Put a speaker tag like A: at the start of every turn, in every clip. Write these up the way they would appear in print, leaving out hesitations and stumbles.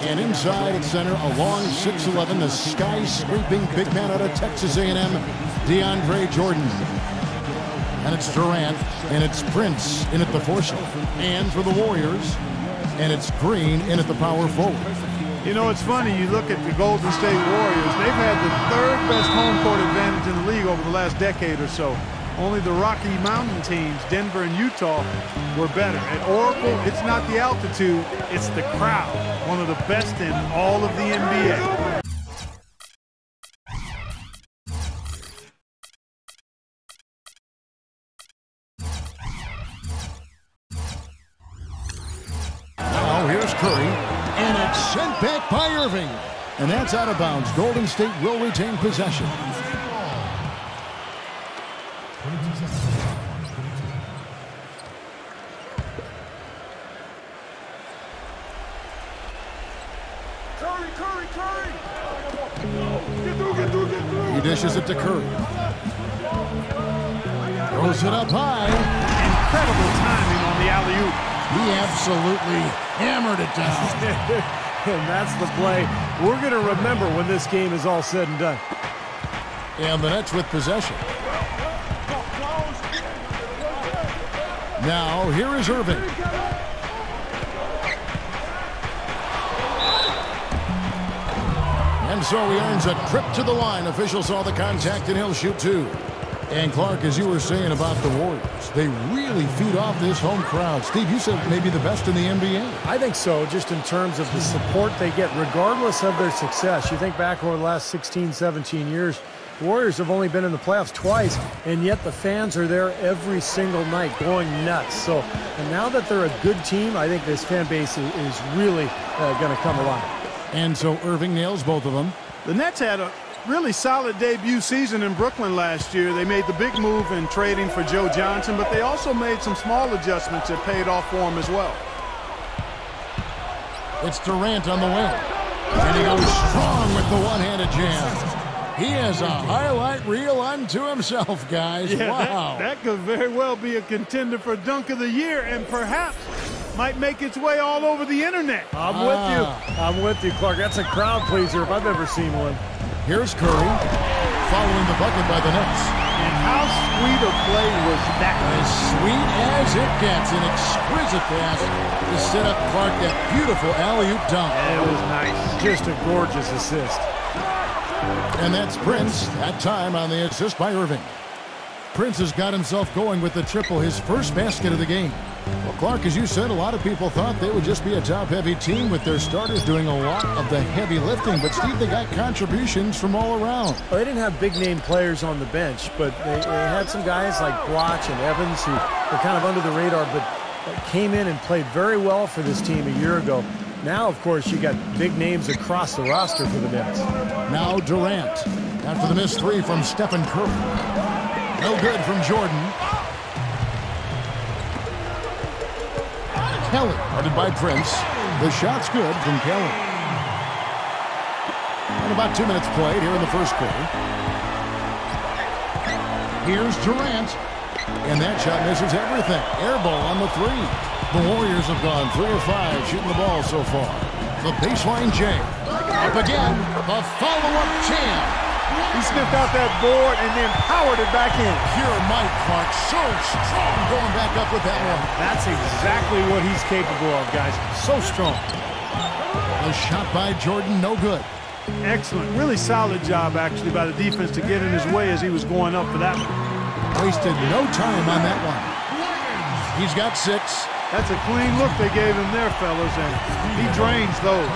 A: And inside at center, along 6'11", the skyscraping big man out of Texas A&M, DeAndre Jordan. And it's Durant, and it's Prince in at the foursome. And for the Warriors, and it's Green in at the power forward.
B: You know, it's funny, you look at the Golden State Warriors, they've had the third best home court advantage in the league over the last decade or so. Only the Rocky Mountain teams, Denver and Utah, were better. At Oracle, it's not the altitude, it's the crowd. One of the best in all of the NBA.
A: Now here's Curry, and it's sent back by Irving. And that's out of bounds. Golden State will retain possession. He dishes it to Curry. Throws it up high.
B: Incredible timing on the alley-oop.
A: He absolutely hammered it down.
C: And that's the play we're going to remember when this game is all said and done.
A: And the Nets with possession. Now, here is Irving. And so he earns a trip to the line. Officials saw the contact, and he'll shoot two. And Clark, as you were saying about the Warriors, they really feed off this home crowd. Steve, you said maybe the best in the NBA.
C: I think so, just in terms of the support they get, regardless of their success. You think back over the last 16, 17 years, the Warriors have only been in the playoffs twice, and yet the fans are there every single night going nuts. So, and now that they're a good team, I think this fan base is really going to come alive.
A: And so Irving nails both of them.
B: The Nets had a really solid debut season in Brooklyn last year. They made the big move in trading for Joe Johnson, but they also made some small adjustments that paid off for him as well.
A: It's Durant on the wing. And he goes strong with the one-handed jam. He has a highlight reel unto himself, guys.
B: Yeah,
A: wow.
B: That could very well be a contender for Dunk of the Year, and perhaps might make its way all over the internet.
C: I'm with you. I'm with you, Clark. That's a crowd pleaser if I've ever seen one.
A: Here's Curry, following the bucket by the Nets.
B: And how sweet a play was that?
A: As sweet as it gets, an exquisite pass to set up Clark that beautiful alley-oop dunk.
B: It was nice.
C: Just a gorgeous assist.
A: And that's Prince, that time on the assist by Irving. Prince has got himself going with the triple, his first basket of the game. Well, Clark, as you said, a lot of people thought they would just be a top-heavy team with their starters doing a lot of the heavy lifting. But, Steve, they got contributions from all around.
C: Well, they didn't have big-name players on the bench, but they had some guys like Bloch and Evans who were kind of under the radar, but came in and played very well for this team a year ago. Now, of course, you got big names across the roster for the Nets.
A: Now Durant, after the missed three from Stephen Curry. No good from Jordan. Kelly, guarded by Prince. The shot's good from Kelly. And about 2 minutes played here in the first quarter. Here's Durant. And that shot misses everything. Air ball on the three. The Warriors have gone 3 of 5 shooting the ball so far. The baseline J. Up again. The follow-up jam.
B: He sniffed out that board and then powered it back in.
A: Pure Mike Clark, so strong going back up with that one.
C: That's exactly what he's capable of, guys. So strong.
A: A shot by Jordan, no good.
B: Excellent. Really solid job, actually, by the defense to get in his way as he was going up for that one.
A: Wasted no time on that one. He's got 6.
B: That's a clean look they gave him there, fellas, and he drains those.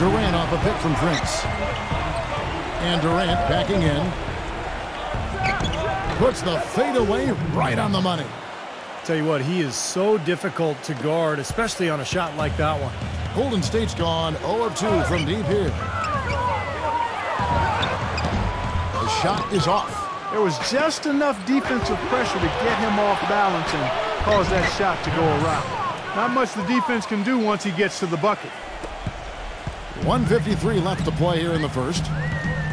A: Durant off a pick from Prince. And Durant backing in. Puts the fadeaway right on the money.
C: Tell you what, he is so difficult to guard, especially on a shot like that one.
A: Golden State's gone 0 of 2 from deep here. The shot is off.
B: There was just enough defensive pressure to get him off balance and cause that shot to go around. Not much the defense can do once he gets to the bucket.
A: 1:53 left to play here in the first.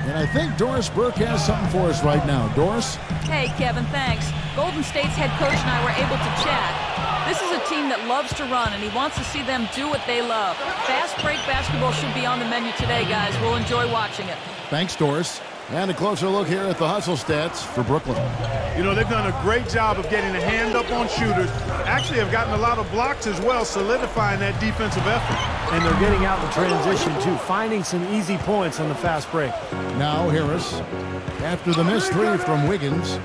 A: And I think Doris Burke has something for us right now. Doris?
D: Hey, Kevin, thanks. Golden State's head coach and I were able to chat. This is a team that loves to run, and he wants to see them do what they love. Fast break basketball should be on the menu today, guys. We'll enjoy watching it.
A: Thanks, Doris. And a closer look here at the hustle stats for Brooklyn.
B: You know, they've done a great job of getting a hand up on shooters. Actually have gotten a lot of blocks as well, solidifying that defensive effort.
C: And they're getting out in transition, too, finding some easy points on the fast break.
A: Now Harris, after the missed three from Wiggins.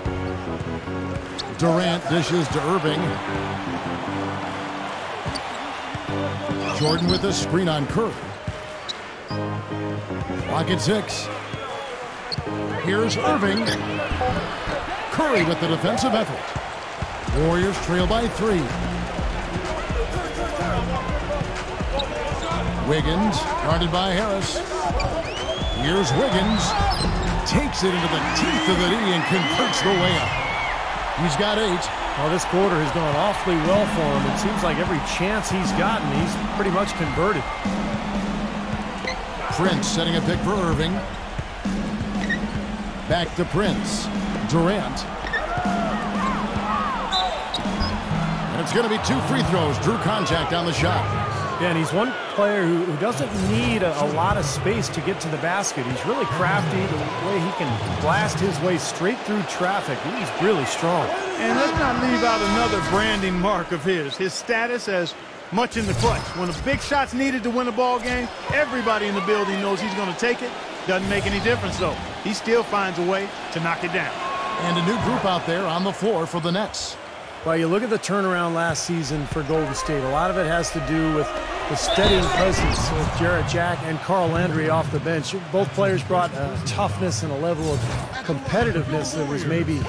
A: Durant dishes to Irving. Jordan with a screen on Curry. Clock at 6. Here's Irving. Curry with the defensive effort. Warriors trail by 3. Wiggins guarded by Harris. Here's Wiggins. Takes it into the teeth of the knee and converts the layup. He's got 8.
C: Well, this quarter has gone awfully well for him. It seems like every chance he's gotten, he's pretty much converted.
A: Prince setting a pick for Irving. Back to Prince. Durant. And it's going to be 2 free throws. Drew contact on the shot.
C: Yeah, and he's one player who doesn't need a lot of space to get to the basket. He's really crafty, the way he can blast his way straight through traffic. He's really strong.
B: And let's not leave out another branding mark of his status as much in the clutch. When a big shot's needed to win a ball game, everybody in the building knows he's going to take it. Doesn't make any difference, though. He still finds a way to knock it down.
A: And a new group out there on the floor for the Nets.
C: Well, you look at the turnaround last season for Golden State. A lot of it has to do with the steadying presence of Jarrett Jack and Carl Landry off the bench. Both players brought toughness and a level of competitiveness that was maybe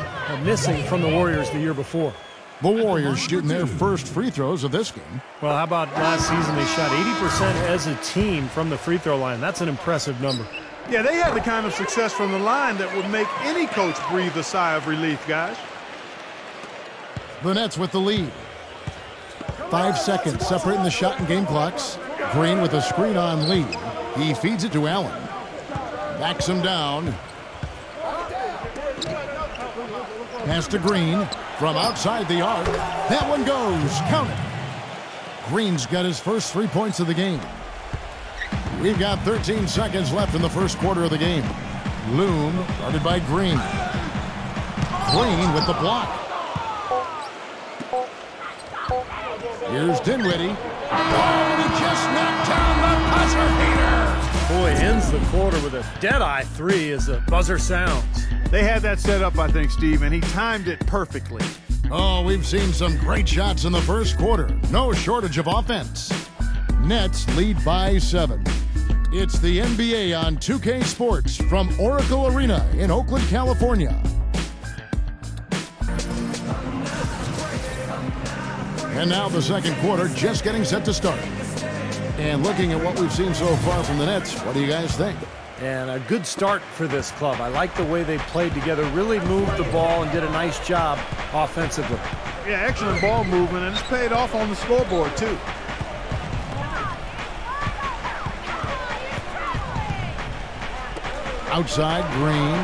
C: missing from the Warriors the year before.
A: The Warriors shooting their first free throws of this game.
C: Well, how about last season? They shot 80% as a team from the free throw line. That's an impressive number.
B: Yeah, they had the kind of success from the line that would make any coach breathe a sigh of relief, guys.
A: The Nets with the lead. 5 seconds separating the shot and game clocks. Green with a screen on Lee. He feeds it to Allen. Backs him down. Pass to Green from outside the arc. That one goes. Count it. Green's got his first 3 points of the game. We've got 13 seconds left in the first quarter of the game. Loom guarded by Green. Green with the block. Here's Dinwiddie. Oh, he just knocked down the buzzer beater.
C: Boy, ends the quarter with a dead-eye 3 as the buzzer sounds.
B: They had that set up, I think, Steve, and he timed it perfectly.
A: Oh, we've seen some great shots in the first quarter. No shortage of offense. Nets lead by 7. It's the NBA on 2K Sports from Oracle Arena in Oakland, California. And now the second quarter just getting set to start. And looking at what we've seen so far from the Nets, what do you guys think?
C: And a good start for this club. I like the way they played together, really moved the ball and did a nice job offensively.
B: Yeah, excellent ball movement, and it's paid off on the scoreboard, too.
A: Outside, Green.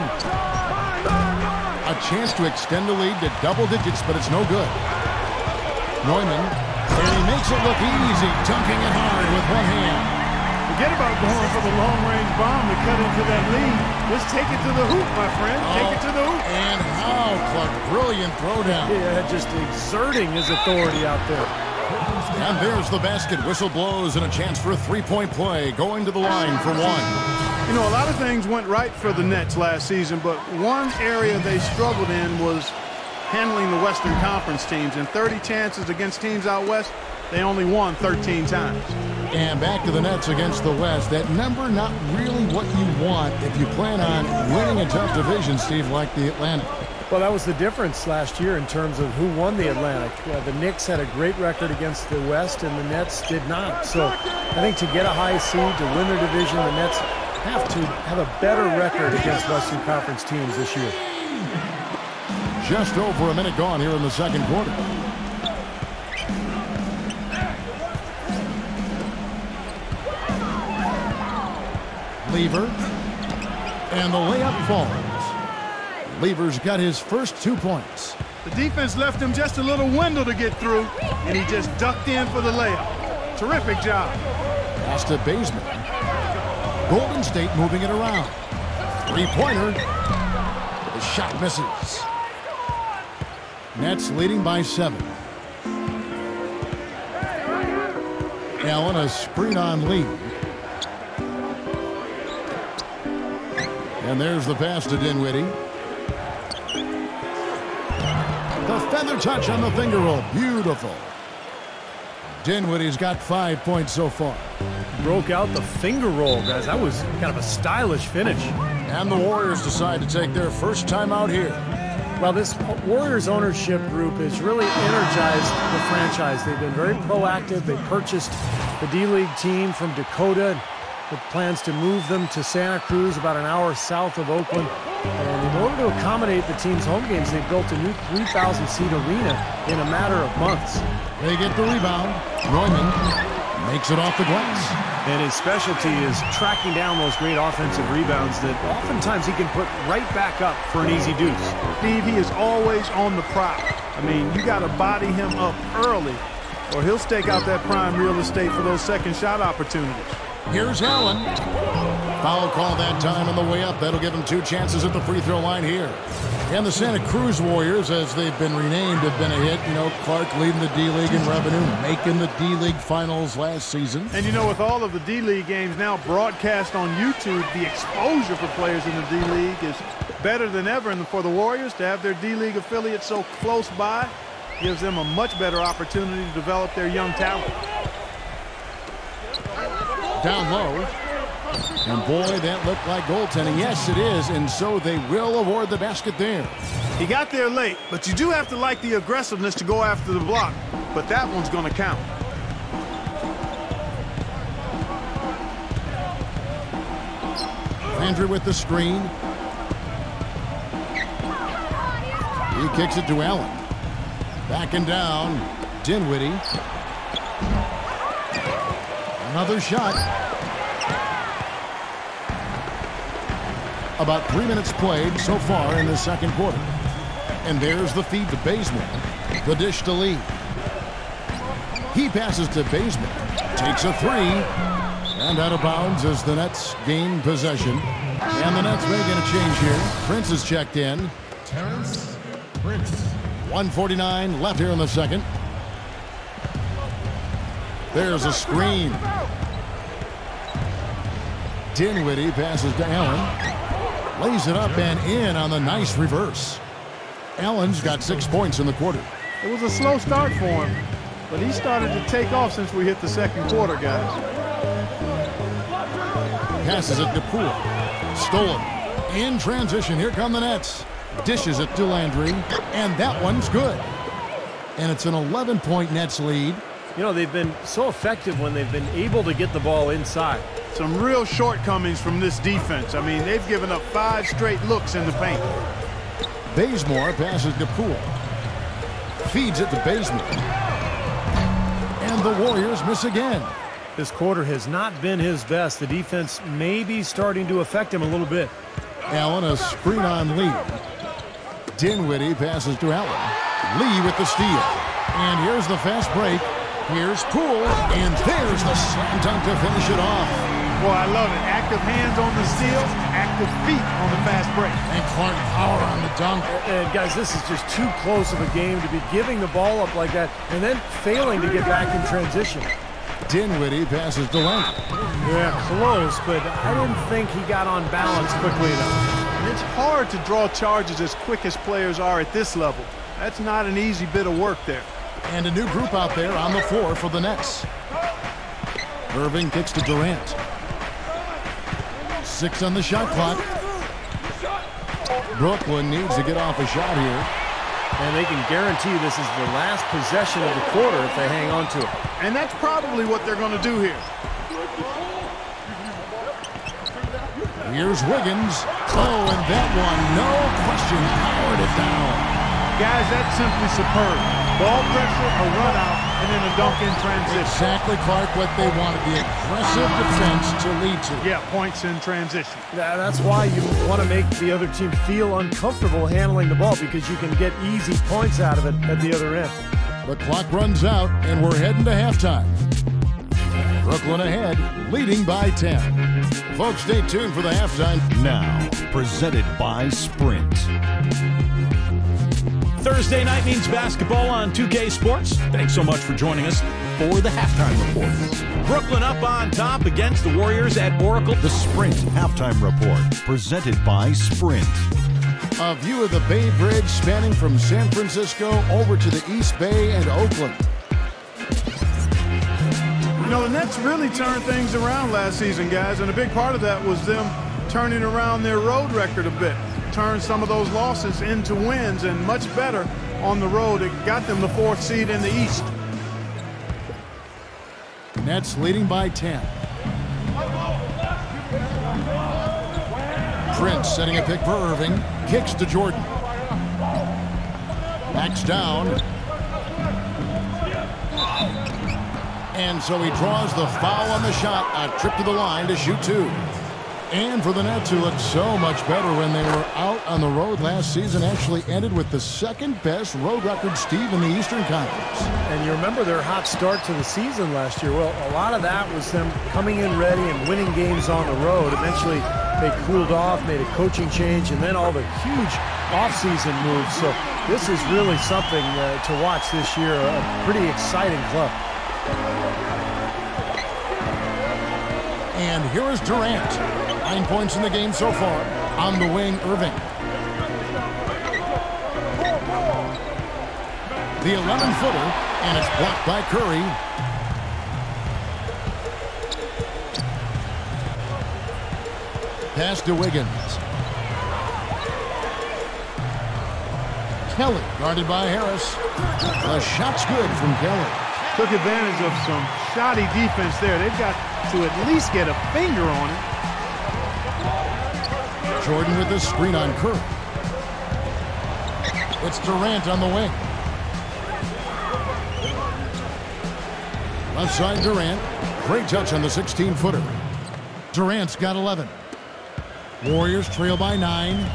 A: A chance to extend the lead to double digits, but it's no good. Neumann, and he makes it look easy, dunking it hard with one hand.
B: Forget about going for the long-range bomb to cut into that lead. Just take it to the hoop, my friend. Take it to the hoop.
A: And how a brilliant throwdown.
C: Yeah, just exerting his authority out there.
A: And there's the basket. Whistle blows and a chance for a three-point play going to the line for one.
B: You know, a lot of things went right for the Nets last season, but one area they struggled in was handling the Western Conference teams. In 30 chances against teams out west, they only won 13 times.
A: And back to the Nets against the West. That number not really what you want if you plan on winning a tough division, Steve, like the Atlantic.
C: Well, that was the difference last year in terms of who won the Atlantic. The Knicks had a great record against the West, and the Nets did not. So I think to get a high seed, to win their division, the Nets have to have a better record against Western Conference teams this year.
A: Just over a minute gone here in the second quarter. Lever, and the layup falls. Lever's got his first 2 points.
B: The defense left him just a little window to get through, and he just ducked in for the layup. Terrific job.
A: Pass to Baseman. Golden State moving it around. Three-pointer. The shot misses. Nets leading by 7. Allen a screen on lead. And there's the pass to Dinwiddie. The feather touch on the finger roll. Beautiful. Dinwiddie's got 5 points so far.
C: Broke out the finger roll, guys. That was kind of a stylish finish.
A: And the Warriors decide to take their first time out here.
C: Well, this Warriors ownership group has really energized the franchise. They've been very proactive. They purchased the D-League team from Dakota with plans to move them to Santa Cruz, about an hour south of Oakland. And in order to accommodate the team's home games, they've built a new 3,000-seat arena in a matter of months.
A: They get the rebound. Royman makes it off the glass.
C: And his specialty is tracking down those great offensive rebounds that oftentimes he can put right back up for an easy deuce.
B: Steve, he is always on the prowl. I mean, you got to body him up early, or he'll stake out that prime real estate for those second shot opportunities.
A: Here's Allen. Foul call that time on the way up. That'll give him 2 chances at the free throw line here. And the Santa Cruz Warriors, as they've been renamed, have been a hit. You know, Clark leading the D-League in revenue, making the D-League finals last season.
B: And you know, with all of the D-League games now broadcast on YouTube, the exposure for players in the D-League is better than ever. And for the Warriors to have their D-League affiliate so close by gives them a much better opportunity to develop their young talent.
A: Down low. And boy, that looked like goaltending. Yes, it is. And so they will award the basket there.
B: He got there late, but you do have to like the aggressiveness to go after the block. But that one's going to count.
A: Landry with the screen. He kicks it to Allen. Backing down. Dinwiddie. Another shot. About 3 minutes played so far in the second quarter. And there's the feed to Baseman. The dish to Lee. He passes to Baseman. Takes a 3. And out of bounds as the Nets gain possession. And the Nets making a change here. Prince is checked in.
E: Terrence Prince.
A: 1:49 left here in the second. There's a screen. Dinwiddie passes to Allen. Lays it up and in on the nice reverse. Allen's got 6 points in the quarter.
B: It was a slow start for him, but he started to take off since we hit the second quarter, guys.
A: Passes it to Poole. Stolen. In transition, here come the Nets. Dishes it to Landry, and that one's good. And it's an 11-point Nets lead.
C: You know, they've been so effective when they've been able to get the ball inside.
B: Some real shortcomings from this defense. I mean, they've given up 5 straight looks in the paint.
A: Bazemore passes to Poole. Feeds it to Baseman. And the Warriors miss again.
C: This quarter has not been his best. The defense may be starting to affect him a little bit.
A: Allen a screen on Lee. Dinwiddie passes to Allen. Lee with the steal. And here's the fast break. Here's Poole. And there's the slam dunk to finish it off.
B: Boy, I love it. Active hands on the steal, active feet on the fast break.
A: And Clark power on the dunk.
C: And guys, this is just too close of a game to be giving the ball up like that and then failing to get back in transition.
A: Dinwiddie passes to Landry.
C: Yeah, close, but I didn't think he got on balance quickly enough.
B: And it's hard to draw charges as quick as players are at this level. That's not an easy bit of work there.
A: And a new group out there on the floor for the Nets. Irving kicks to Durant. 6 on the shot clock. Brooklyn needs to get off a shot here.
C: And they can guarantee this is the last possession of the quarter if they hang on to it.
B: And that's probably what they're going to do here.
A: Here's Wiggins. Oh, and that one, no question, powered it down.
B: Guys, that's simply superb. Ball pressure, a run out, and then a dunk in transition.
A: Exactly, Clark, what they wanted. The aggressive defense to lead to.
B: Yeah, points in transition.
C: Yeah, that's why you want to make the other team feel uncomfortable handling the ball, because you can get easy points out of it at the other end.
A: The clock runs out, and we're heading to halftime. Brooklyn ahead, leading by 10. Folks, stay tuned for the halftime.
F: Now, presented by Sprint.
G: Thursday night means basketball on 2K Sports. Thanks so much for joining us for the halftime report. Brooklyn up on top against the Warriors at Oracle.
F: The Sprint halftime report, presented by Sprint.
A: A view of the Bay Bridge spanning from San Francisco over to the East Bay and Oakland.
B: You know, the Nets really turned things around last season, guys, and a big part of that was them turning around their road record a bit. Turned some of those losses into wins, and much better on the road. It got them the 4th seed in the East.
A: Nets leading by 10. Prince setting a pick for Irving. Kicks to Jordan. Backs down. And so he draws the foul on the shot. A trip to the line to shoot 2. And for the Nets, who looked so much better when they were out on the road last season, actually ended with the 2nd-best road record, Steve, in the Eastern Conference.
C: And you remember their hot start to the season last year. Well, a lot of that was them coming in ready and winning games on the road. Eventually, they cooled off, made a coaching change, and then all the huge offseason moves. So this is really something to watch this year. A pretty exciting club.
A: And here is Durant. 9 points in the game so far. On the wing, Irving. The 11-footer, and it's blocked by Curry. Pass to Wiggins. Kelly, guarded by Harris. The shot's good from Kelly.
B: Took advantage of some shoddy defense there. They've got to at least get a finger on it.
A: Jordan with the screen on Curry. It's Durant on the wing. Left side Durant. Great touch on the 16-footer. Durant's got 11. Warriors trail by 9.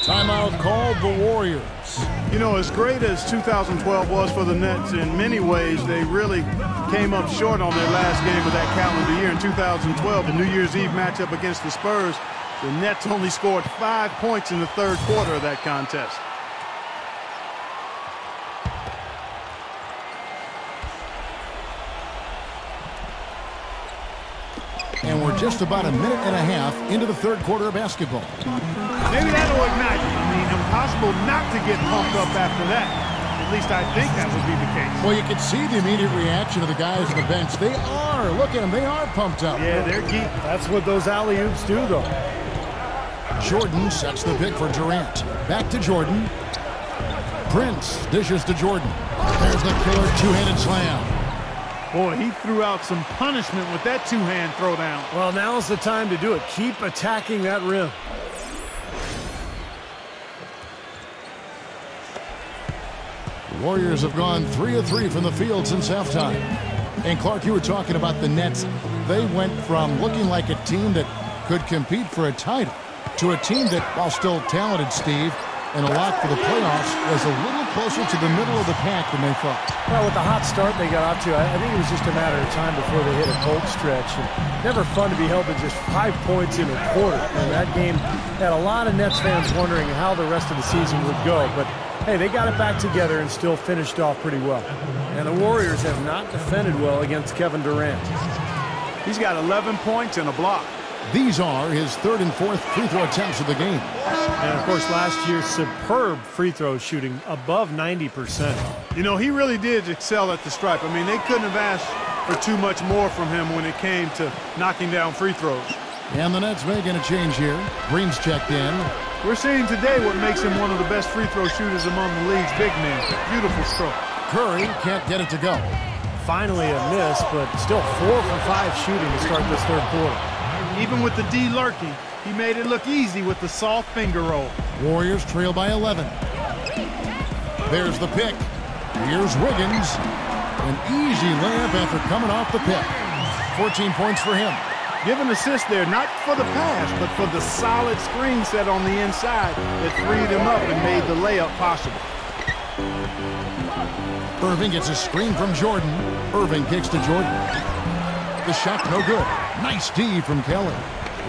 A: Timeout called the Warriors.
B: You know, as great as 2012 was for the Nets, in many ways, they really came up short on their last game of that calendar year. In 2012, the New Year's Eve matchup against the Spurs, the Nets only scored 5 points in the 3rd quarter of that contest.
A: And we're just about a minute and a half into the 3rd quarter of basketball.
B: Maybe that'll ignite. I mean, impossible not to get pumped up after that. At least I think that would be the case.
A: Well, you can see the immediate reaction of the guys on the bench. They are. Look at them. They are pumped up.
B: Yeah, they're geek.
C: That's what those alley-oops do, though.
A: Jordan sets the pick for Durant. Back to Jordan. Prince dishes to Jordan. There's the killer two-handed slam.
B: Boy, he threw out some punishment with that two-hand throwdown.
C: Well, now's the time to do it. Keep attacking that rim.
A: The Warriors have gone 3 of 3 from the field since halftime. And Clark, you were talking about the Nets. They went from looking like a team that could compete for a title to a team that, while still talented, Steve, and a lot for the playoffs, was a little closer to the middle of the pack than they thought.
C: Well, with the hot start they got off to, I think it was just a matter of time before they hit a cold stretch. And never fun to be held to just 5 points in a quarter. And that game had a lot of Nets fans wondering how the rest of the season would go. But, hey, they got it back together and still finished off pretty well. And the Warriors have not defended well against Kevin Durant.
B: He's got 11 points and a block.
A: These are his 3rd and 4th free throw attempts of the game.
C: And, of course, last year's superb free throw shooting, above 90%.
B: You know, he really did excel at the stripe. I mean, they couldn't have asked for too much more from him when it came to knocking down free throws.
A: And the Nets making a change here. Green's checked in.
B: We're seeing today what makes him one of the best free throw shooters among the league's big men. Beautiful stroke.
A: Curry can't get it to go.
C: Finally a miss, but still 4 for 5 shooting to start this 3rd quarter.
B: Even with the D lurking, he made it look easy with the soft finger roll.
A: Warriors trail by 11. There's the pick. Here's Wiggins. An easy layup after coming off the pick. 14 points for him.
B: Give an assist there, not for the pass, but for the solid screen set on the inside that freed him up and made the layup possible.
A: Irving gets a screen from Jordan. Irving kicks to Jordan. The shot no good. Nice D from Kelly.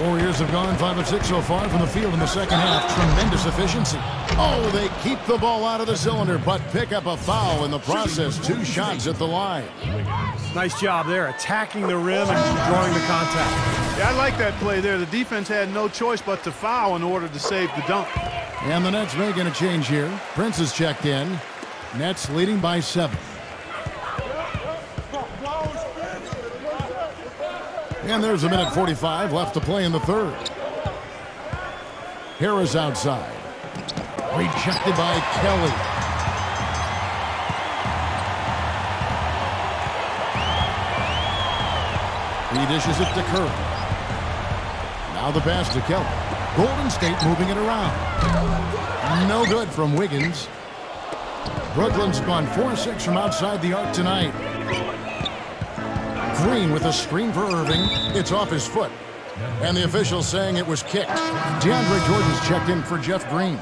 A: Warriors have gone 5 of 6 so far from the field in the second half. Tremendous efficiency. Oh, they keep the ball out of the cylinder, but pick up a foul in the process. 2 shots at the line.
C: Nice job there, attacking the rim and drawing the contact.
B: Yeah, I like that play there. The defense had no choice but to foul in order to save the dunk.
A: And the Nets making a change here. Prince is checked in. Nets leading by 7. And there's a minute 45 left to play in the third. Harris outside. Rejected by Kelly. He dishes it to Curry. Now the pass to Kelly. Golden State moving it around. No good from Wiggins. Brooklyn's gone 4-6 from outside the arc tonight. Green with a screen for Irving. It's off his foot. And the official saying it was kicked. DeAndre Jordan's checked in for Jeff Green.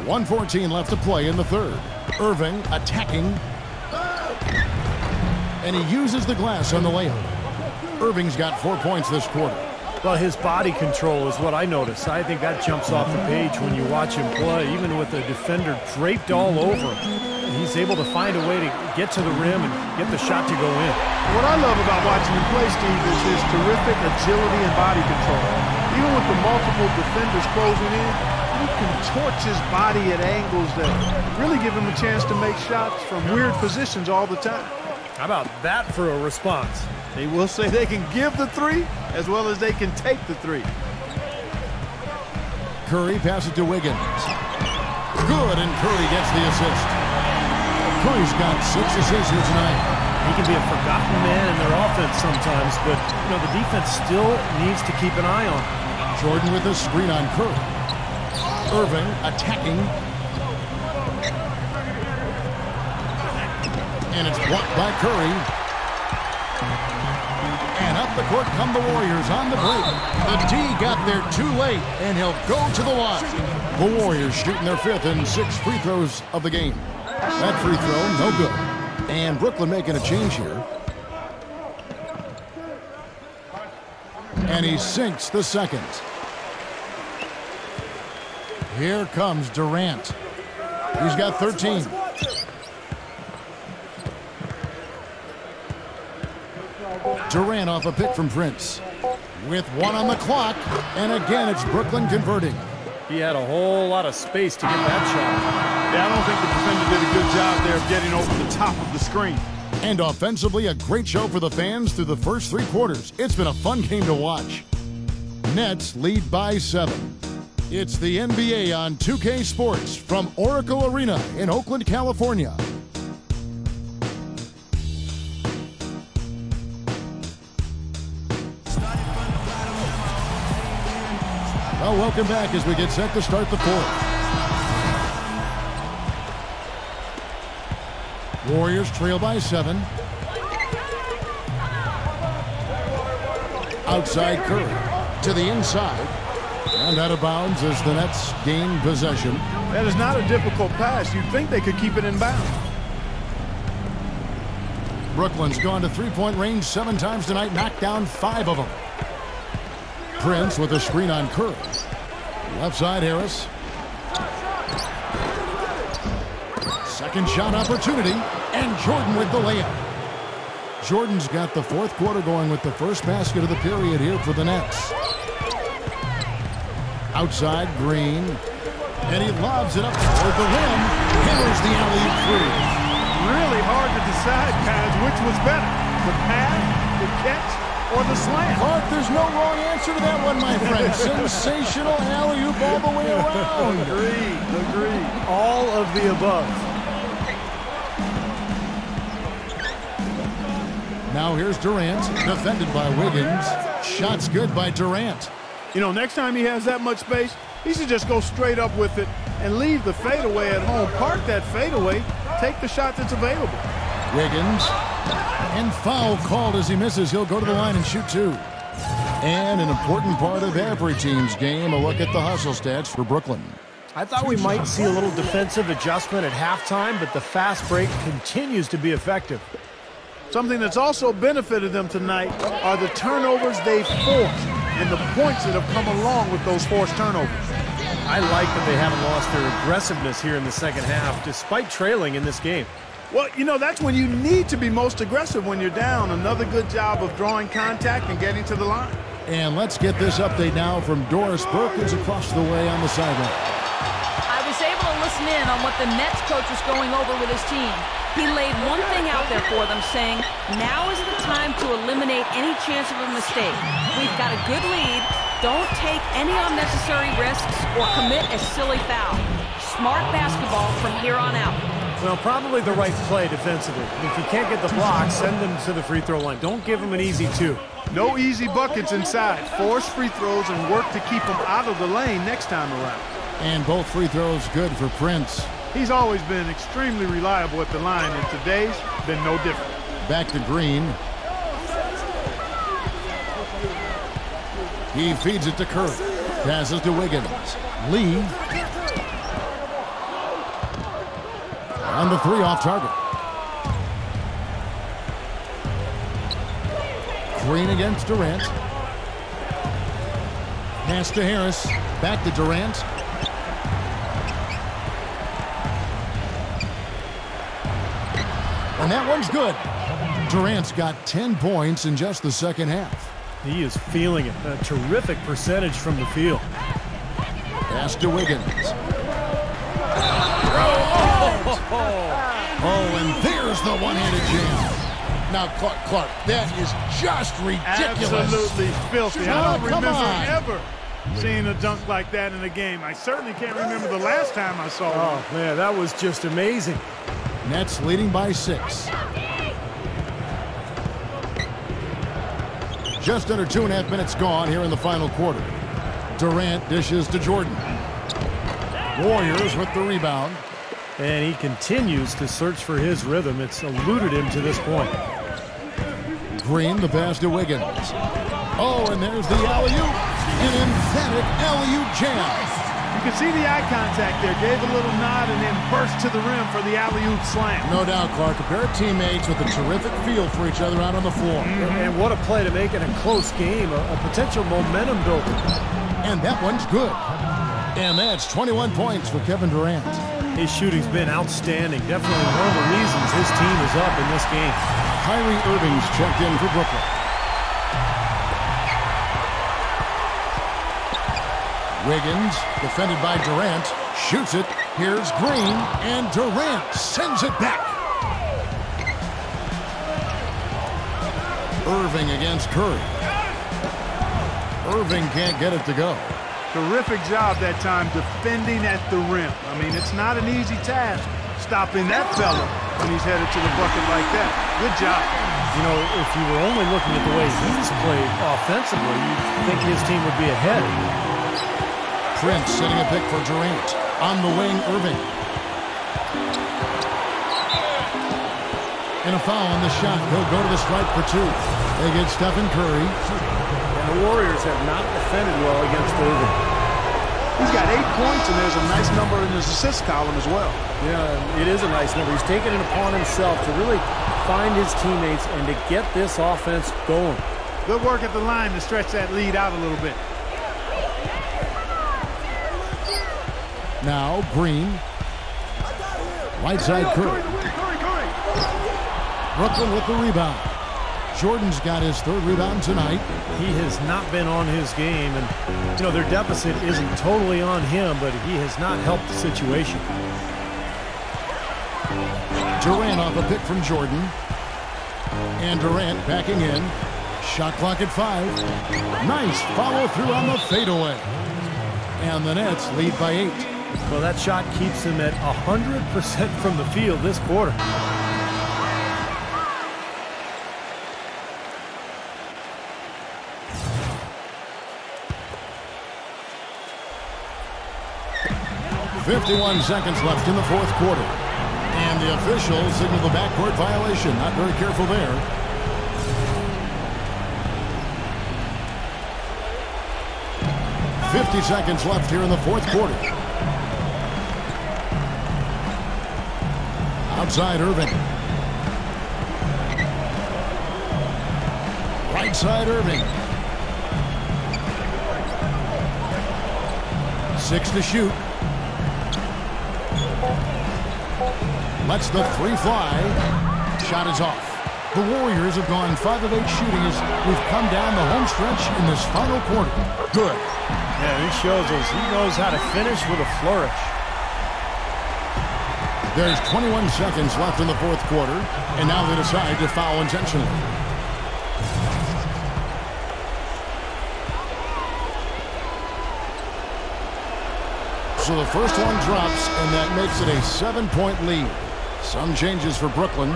A: 1:14 left to play in the third. Irving attacking. And he uses the glass on the layup. Irving's got 4 points this quarter.
C: Well, his body control is what I notice. I think that jumps off the page when you watch him play, even with the defender draped all over him. He's able to find a way to get to the rim and get the shot to go in.
B: What I love about watching him play, Steve, is his terrific agility and body control. Even with the multiple defenders closing in, he contorts his body at angles that really give him a chance to make shots from weird positions all the time.
C: How about that for a response?
B: They will say they can give the three as well as they can take the three.
A: Curry passes to Wiggins. Good, and Curry gets the assist. Curry's got 6 assists here tonight.
C: He can be a forgotten man in their offense sometimes, but the defense still needs to keep an eye on him.
A: Jordan with a screen on Curry. Irving attacking. And it's blocked by Curry. And up the court come the Warriors on the break. The D got there too late, and he'll go to the line. The Warriors shooting their 5th and 6th free throws of the game. That free throw, no good. And Brooklyn making a change here. And he sinks the second. Here comes Durant. He's got 13. Durant off a pick from Prince. With 1 on the clock, and again it's Brooklyn converting.
C: He had a whole lot of space to get that shot.
B: Yeah, I don't think the defender did a good job there of getting over the top of the screen.
A: And offensively, a great show for the fans through the first 3 quarters. It's been a fun game to watch. Nets lead by 7. It's the NBA on 2K Sports from Oracle Arena in Oakland, California. Well, welcome back as we get set to start the 4th. Warriors trail by 7. Outside Curry to the inside. And out of bounds as the Nets gain possession.
B: That is not a difficult pass. You'd think they could keep it in bounds.
A: Brooklyn's gone to 3-point range 7 times tonight, knocked down 5 of them. Prince with a screen on Curry. Left side Harris. Second shot opportunity, and Jordan with the layup. Jordan's got the 4th quarter going with the first basket of the period here for the Nets. Outside Green, and he lobs it up toward the rim. Hammers the alley-oop through.
B: Really hard to decide, guys, which was better, the pass, the catch, or the slam.
A: Clark, there's no wrong answer to that one, my friend. Sensational alley-oop all the way around.
B: Agreed.
C: All of the above.
A: Now here's Durant, defended by Wiggins. Shots good by Durant.
B: Next time he has that much space, he should just go straight up with it, and leave the fadeaway at home. Park that fadeaway. Take the shot that's available.
A: Wiggins. And foul called as he misses. He'll go to the line and shoot 2. And an important part of every team's game, a look at the hustle stats for Brooklyn.
C: I thought we might see a little defensive adjustment at halftime, but the fast break continues to be effective.
B: Something that's also benefited them tonight are the turnovers they've forced and the points that have come along with those forced turnovers.
C: I like that they haven't lost their aggressiveness here in the second half, despite trailing in this game.
B: Well, you know, that's when you need to be most aggressive when you're down. Another good job of drawing contact and getting to the line.
A: And let's get this update now from Doris Burke, who's across the way on the sideline.
D: I was able to listen in on what the Nets coach was going over with his team. He laid one thing out there for them, saying, now is the time to eliminate any chance of a mistake. We've got a good lead. Don't take any unnecessary risks or commit a silly foul. Smart basketball from here on out.
C: Well, probably the right play defensively. If you can't get the block, send them to the free throw line. Don't give them an easy 2.
B: No easy buckets inside. Force free throws and work to keep them out of the lane next time around.
A: And both free throws good for Prince.
B: He's always been extremely reliable at the line, and today's been no different.
A: Back to Green. He feeds it to Curry. Passes to Wiggins. Lee. On the 3 off target. Green against Durant. Pass to Harris. Back to Durant. And that one's good. Durant's got 10 points in just the second half.
C: He is feeling it. A terrific percentage from the field.
A: Pass to Wiggins. Oh, and there's the one-handed jam. Now, Clark, that is just ridiculous.
B: Absolutely filthy.
A: Oh,
B: I don't
A: come
B: remember
A: on.
B: ever seeing a dunk like that in a game. I certainly can't remember the last time I saw one.
C: Oh, man, that was just amazing.
A: Nets leading by 6. Just under 2.5 minutes gone here in the final quarter. Durant dishes to Jordan. Warriors with the rebound.
C: And he continues to search for his rhythm. It's eluded him to this point.
A: Green, the pass to Wiggins. Oh, and there's the alley-oop. An emphatic alley-oop jam.
B: You can see the eye contact there. Gave a little nod and then burst to the rim for the alley-oop slam.
A: No doubt, Clark. A pair of teammates with a terrific feel for each other out on the floor.
C: And what a play to make in a close game. A potential momentum builder.
A: And that one's good. And that's 21 points for Kevin Durant.
C: His shooting's been outstanding. Definitely one of the reasons his team is up in this game.
A: Kyrie Irving's checked in for Brooklyn. Wiggins, defended by Durant, shoots it. Here's Green, and Durant sends it back. Irving against Curry. Irving can't get it to go.
B: Terrific job that time defending at the rim. I mean, it's not an easy task stopping that fella when he's headed to the bucket like that. Good job.
C: You know, if you were only looking at the way he's played offensively, you'd think his team would be ahead.
A: Prince setting a pick for Durant. On the wing, Irving. And a foul on the shot. He'll go to the stripe for 2. They get Stephen Curry.
C: And the Warriors have not defended well against Oubre.
B: He's got 8 points, and there's a nice number in his assist column as well.
C: Yeah, it is a nice number. He's taken it upon himself to really find his teammates and to get this offense going.
B: Good work at the line to stretch that lead out a little bit.
A: Now Green. Right side Curry. Brooklyn with the rebound. Jordan's got his 3rd rebound tonight.
C: He has not been on his game, and you know their deficit isn't totally on him, but he has not helped the situation.
A: Durant off a pick from Jordan. And Durant backing in. Shot clock at 5. Nice follow through on the fadeaway. And the Nets lead by 8.
C: Well, that shot keeps them at 100% from the field this quarter.
A: 51 seconds left in the fourth quarter. And the officials signal the backcourt violation. Not very careful there. .50 seconds left here in the fourth quarter. Outside Irving. Right side Irving. 6 to shoot. Lets the three fly. Shot is off. The Warriors have gone 5 of 8 shooting as we've come down the home stretch in this final quarter. Good.
C: Yeah, he shows us he knows how to finish with a flourish.
A: There's 21 seconds left in the fourth quarter, and now they decide to foul intentionally. So the first one drops, and that makes it a 7-point lead. Some changes for Brooklyn.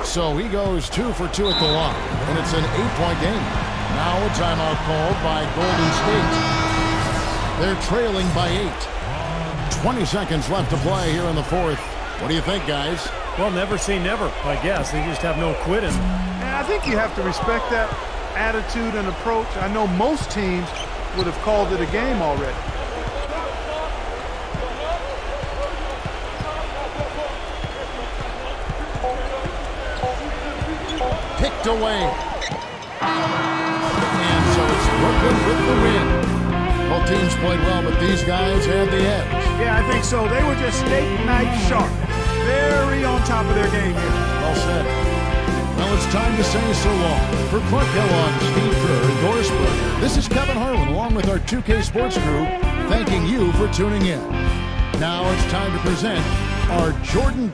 A: So he goes 2 for 2 at the line, and it's an 8-point game. Now a timeout called by Golden State. They're trailing by 8. 20 seconds left to play here in the fourth. What do you think, guys?
C: Well, never say never, I guess. They just have no quitting.
B: And I think you have to respect that attitude and approach. I know most teams would have called it a game already.
A: Picked away. And so it's Brooklyn with the win. Both teams played well, but these guys had the edge.
B: Yeah, I think so. They were just steak knife sharp. Very on top of their game here.
A: Well said. Well, it's time to say so long. For Clark Kellogg, Steve Kerr, and Doris Burger, this is Kevin Harlan along with our 2K Sports crew, thanking you for tuning in. Now it's time to present our Jordan